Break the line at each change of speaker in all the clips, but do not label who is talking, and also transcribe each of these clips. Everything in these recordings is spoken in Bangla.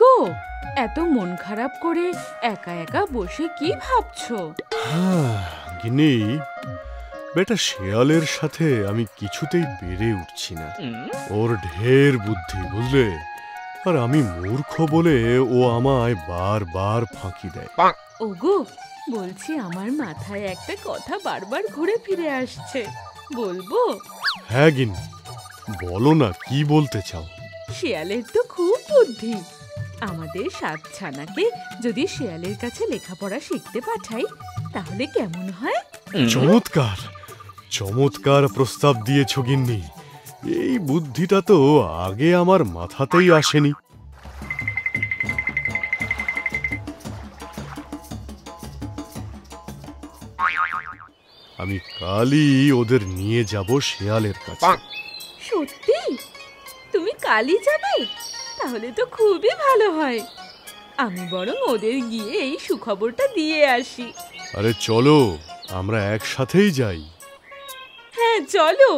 গো, এত মন খারাপ করে একা একা বসে কি ভাবছো?
গিন্নি, বেটা শেয়ালের সাথে আমি কিছুতেই পেরে উঠছি না। ওর ঢের বুদ্ধি, বুঝলে? আর আমি মূর্খ বলে ও আমায় বারবার ফাঁকি দেয়।
ওগো, বলছি আমার মাথায় একটা কথা বারবার ঘুরে ফিরে আসছে, বলবো?
হ্যাঁ গিন্নি, বলো না, কি বলতে চাও?
শিয়ালের তো খুব বুদ্ধি। আমাদের 7 ছানাকে যদি শিয়ালের কাছে লেখাপড়া শিখতে পাঠাই তাহলে কেমন হয়?
চমৎকার চমৎকার প্রস্তাব দিয়েছ গিন্নি। এই বুদ্ধিটা তো আগে আমার মাথাতেই আসেনি। আমি কালই ওদের নিয়ে যাব শেয়ালের কাছে।
সত্যি? তুমি কালই যাবে? তাহলে তো খুবই ভালো হয়। আমি বরং ওদের গিয়ে এই সুখবরটা দিয়ে আসি।
আরে চলো, আমরা একসাথেই যাই।
হ্যাঁ চলো।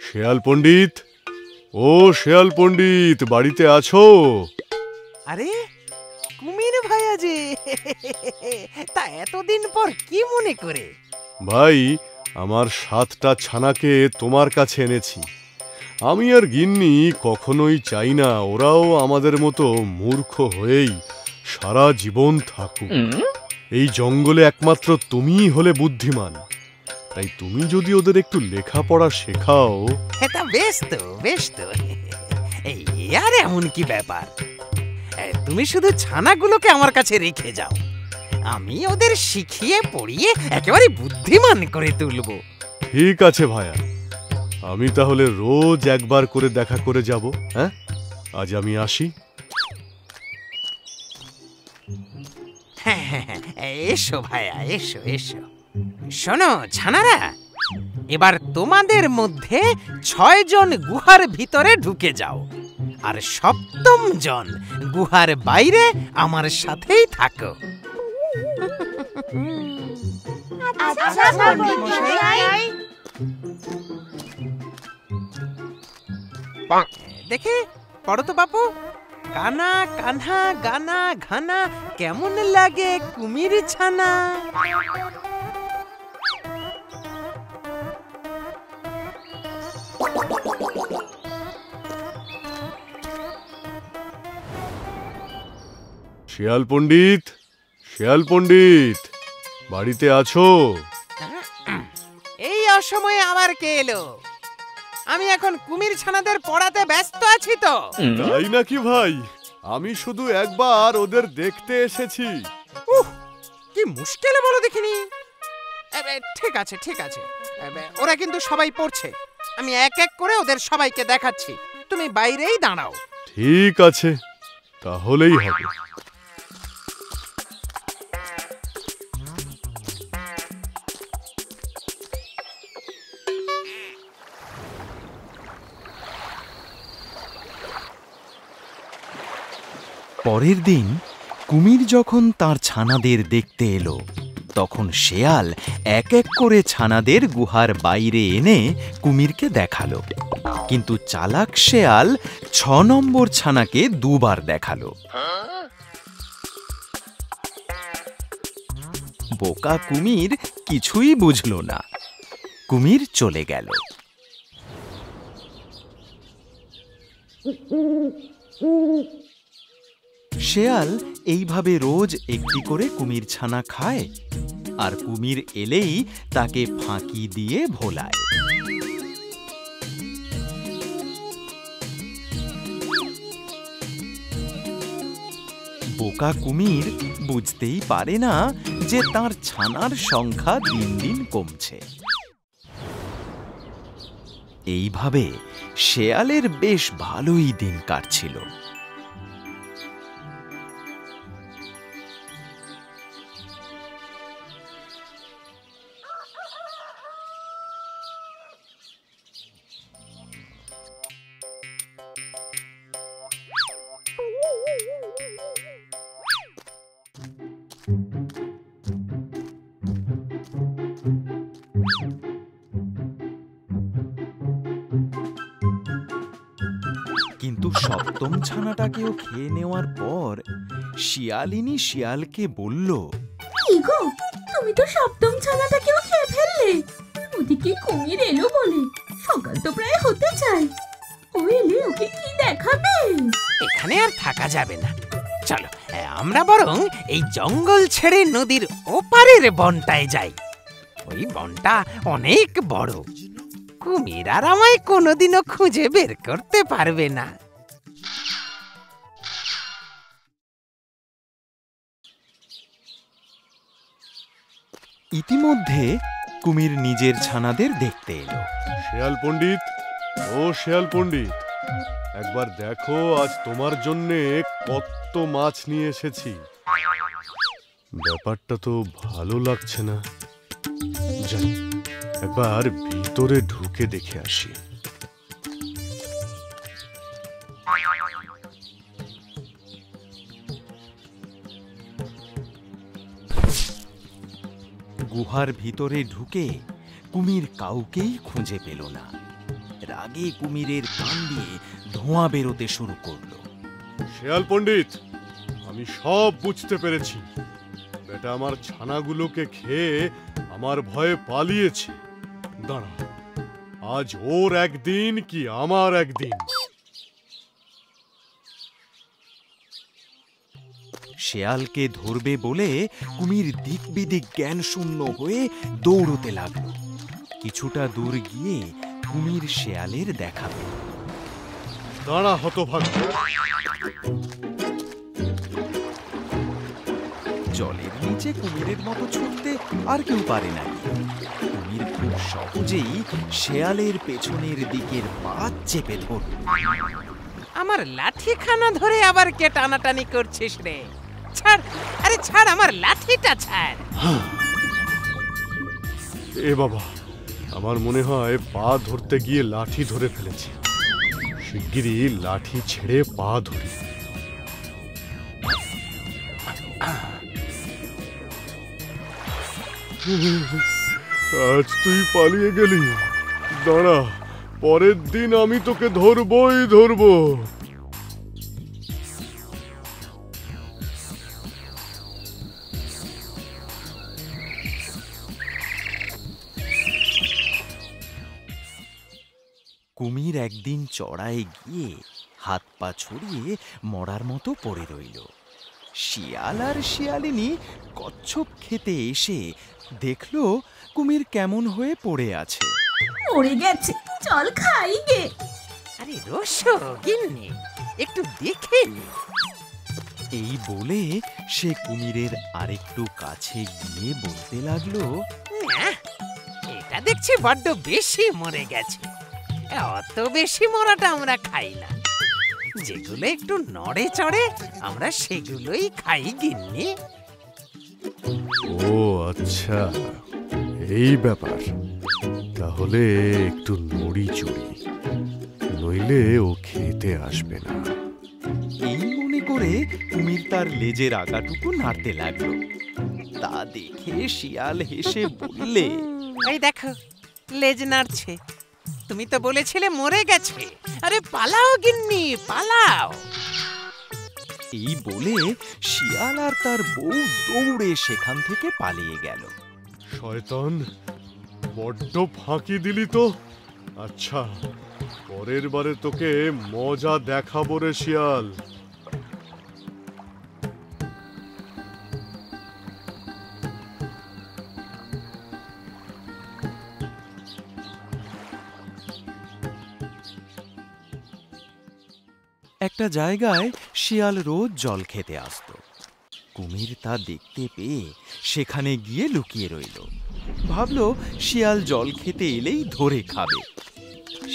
শেয়াল পণ্ডিত, ও শেয়াল পণ্ডিত, বাড়িতে আছো?
আরে কুমির ভাইয়া যে, তা এতদিন পর কি মনে করে?
ভাই, আমার 7টা ছানাকে তোমার কাছে এনেছি। আমি আর গিন্নি কখনোই চাই না ওরাও আমাদের মতো মূর্খ হয়েই সারা জীবন থাকুক। এই জঙ্গলে একমাত্র তুমিই হলে বুদ্ধিমান, তাই তুমি যদি ওদের একটু লেখাপড়া শেখাও।
এটা বেশ তো, বেশ তো। এই আর এমন কি ব্যাপার? তুমি শুধু ছানাগুলোকে আমার কাছে রেখে যাও, আমি ওদের শিখিয়ে পড়িয়ে একেবারে বুদ্ধিমান করে তুলবো।
ঠিক আছে ভাইয়া, আমি তাহলে রোজ একবার করে দেখা করে যাব। হ্যাঁ, আজ আমি আসি।
হ্যাঁ হ্যাঁ হ্যাঁ, এসো ভাইয়া, এসো এসো। শোনো ছানারা, এবার তোমাদের মধ্যে 6 জন গুহার ভিতরে ঢুকে যাও, আর 7ম জন গুহার বাইরে আমার সাথেই থাকো।
আচ্ছা পণ্ডিত মশাই।
দেখে পড়ো তো বাপু। কানা কানহা গানা ঘানা, কেমন লাগে কুমির ছানা।
শেয়াল পণ্ডিত, শেয়াল পণ্ডিত, বাড়িতে আছো?
এই অসময়ে আবার কে এলো? আমি এখন কুমির ছানাদের পড়াতে ব্যস্ত আছি তো।
তাই নাকি ভাই? আমি শুধু একবার ওদের দেখতে এসেছি।
কি মুশকিল বলো দেখিনি। ঠিক আছে ঠিক আছে, ওরা কিন্তু সবাই পড়ছে, আমি এক এক করে ওদের সবাইকে দেখাচ্ছি, তুমি বাইরেই দাঁড়াও।
ঠিক আছে, তাহলেই হবে।
পরের দিন কুমির যখন তার ছানাদের দেখতে এলো, তখন শেয়াল এক এক করে ছানাদের গুহার বাইরে এনে কুমিরকে দেখালো। কিন্তু চালাক শেয়াল 6 নম্বর ছানাকে 2 বার দেখালো। বোকা কুমির কিছুই বুঝল না। কুমির চলে গেল। শেয়াল এইভাবে রোজ একটি করে কুমির ছানা খায়, আর কুমির এলেই তাকে ফাঁকি দিয়ে ভোলায়। বোকা কুমির বুঝতেই পারে না যে তার ছানার সংখ্যা দিন দিন কমছে। এইভাবে শেয়ালের বেশ ভালোই দিন কাটছিল। কিন্তু সপ্তম ছানাটাকেও খেয়ে নেওয়ার পর শিয়ালিনী শিয়ালকে বলল,
কি গো, তুমি তো সপ্তম ছানাটাকেও খেয়ে ফেললে। ওদিকে কুমির এলো বলে, সকাল তো প্রায় হতে চায়। ও এলে ওকে কি দেখাবে?
এখানে আর থাকা যাবে না, চলো আমরা বরং এই জঙ্গল ছেড়ে নদীর ওপারের বনটায় যাই। ওই বনটা অনেক বড়, কুমির আর আমায় কোনোদিনও খুঁজে বের করতে পারবে না।
ইতিমধ্যে কুমির নিজের ছানাদের দেখতে এলো।
শেয়াল পণ্ডিত, ও শেয়াল পণ্ডিত, একবার দেখো আজ তোমার জন্যে কত মাছ নিয়ে এসেছি। ব্যাপারটা তো ভালো লাগছে না, যাই একবার ভিতরে ঢুকে দেখে আসি।
গুহার ভিতরে ঢুকে কুমির কাউকেই খুঁজে পেল না। রাগে কুমিরের কান দিয়ে ধোঁয়া বেরোতে শুরু করলো।
শেয়াল পণ্ডিত, আমি সব বুঝতে পেরেছি। বেটা আমার ছানাগুলোকে খেয়ে আমার ভয়ে পালিয়েছে। দাঁড়া, আজ ওর একদিন কি আমার একদিন।
শেয়ালকে ধরবে বলে কুমির দিক বিদিক জ্ঞান শূন্য হয়ে দৌড়তে লাগলো। কিছুটা দূর গিয়ে কুমির শেয়ালের দেখা পেল।
দাঁড়া হতভাগ্য,
জলের নিচে কুমিরের মতো ছুটতে আর কেউ পারে না। কুমির খুব সহজেই শেয়ালের পেছনের দিকের পা চেপে ধরল।
আমার লাঠিখানা ধরে আবার কে টানাটানি করছিস রে? ছাড়, আরে ছাড়, আমার লাঠিটা ছাড়।
এ বাবা, আমার মনে হয় পা ধরতে গিয়ে লাঠি ধরে ফেলেছি। শিগগিরই লাঠি ছেড়ে পা ধরি। আজ তুই পালিয়ে গেলি, দাঁড়া, পরের দিন আমি তোকে ধরবই ধরবো।
কুমির একদিন চড়ায় গিয়ে হাত পা ছড়িয়ে মরার মতো পড়ে রইল। শিয়াল আর শিয়ালিনী কচ্ছপ খেতে এসে দেখলো কুমির কেমন হয়ে পড়ে আছে।
মরে গেছে, চল খাই গে।
আরে রসো গিন্নি, একটু দেখে নি।
এই বলে সে কুমিরের আরেকটু কাছে গিয়ে বলতে লাগলো,
না, এটা দেখছি বড্ড বেশি মরে গেছে। অত বেশি মরাটা আমরা খাই না। যেগুলো একটু নড়ে চড়ে আমরা সেগুলোই খাই গিন্নি।
ও আচ্ছা, এই ব্যাপার। তাহলে একটু নড়ি চড়ি, নইলে ও খেতে আসবে না।
এই মনে করে কুমির তার লেজের আগাটুকু নাড়তে লাগলো। তা দেখে শিয়াল হেসে বললে,
এই দেখো, লেজ নাড়ছে। তুমি তো বলেছিলে মরে গেছে। আরে পালাও গিন্নি, পালাও।
এই বলে শিয়াল আর তার বউ দৌড়ে সেখান থেকে পালিয়ে গেল।
শয়তান, বড্ড ফাঁকি দিলি তো। আচ্ছা, পরের বারে তোকে মজা দেখাবো রে শিয়াল।
একটা জায়গায় শিয়াল রোজ জল খেতে আসতো। কুমির তা দেখতে পেয়ে সেখানে গিয়ে লুকিয়ে রইল। ভাবলো শিয়াল জল খেতে এলেই ধরে খাবে।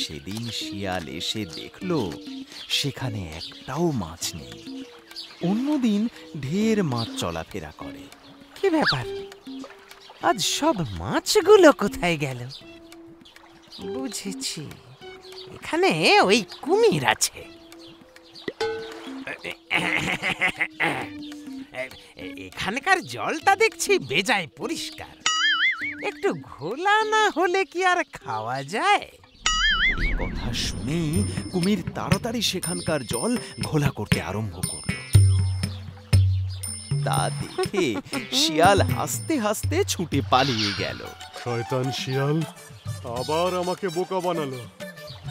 সেদিন শিয়াল এসে দেখলো সেখানে একটাও মাছ নেই। অন্যদিন ঢের মাছ চলাফেরা করে।
কি ব্যাপার, আজ সব মাছগুলো কোথায় গেল? বুঝেছি, এখানে ওই কুমির আছে। এখানকার জলটা দেখছি বেজায় পরিষ্কার। একটু ঘোলা না হলে কি আর খাওয়া যায়?
এই কথা শুনেই কুমির তাড়াতাড়ি সেখানকার জল ঘোলা করতে আরম্ভ করল। তা দেখে শিয়াল হাসতে হাসতে ছুটে পালিয়ে গেল।
শয়তান শিয়াল আবার আমাকে বোকা বানালো।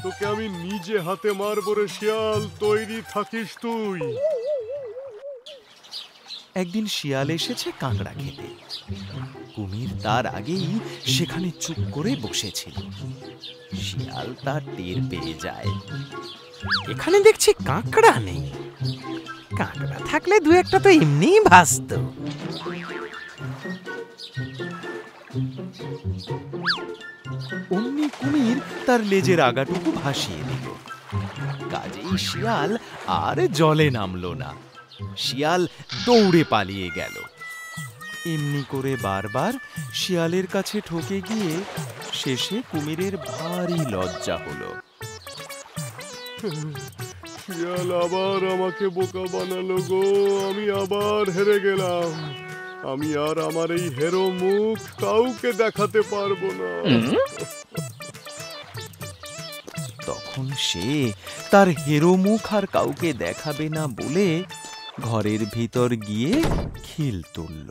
তোকে আমি নিজে হাতে মারবো রে শিয়াল, তৈরি থাকিস তুই।
একদিন শিয়াল এসেছে কাঁকড়া খেতে। কুমির তার আগেই সেখানে চুপ করে বসেছিল। শিয়াল তার টের পেয়ে যায়।
এখানে দেখছি কাঁকড়া নেই। কাঁকড়া থাকলে দু একটা তো এমনিই ভাসত।
অমনি কুমির তার লেজের আগাটুকু ভাসিয়ে দিল। কাজেই শিয়াল আর জলে নামলো না। শিয়াল দৌড়ে পালিয়ে গেল। এমনি করে বারবার শিয়ালের কাছে ঠকে গিয়ে শেষে কুমিরের ভারী লজ্জা হলো।
শিয়াল আবার আমাকে বোকা বানালো গো, আমি আবার হেরে গেলাম। আমি আর আমার এই হেরো মুখ কাউকে দেখাতে পারবো না।
তখন সে তার হেরো মুখ আর কাউকে দেখাবে না বলে ঘরের ভিতর গিয়ে খিল তুলল।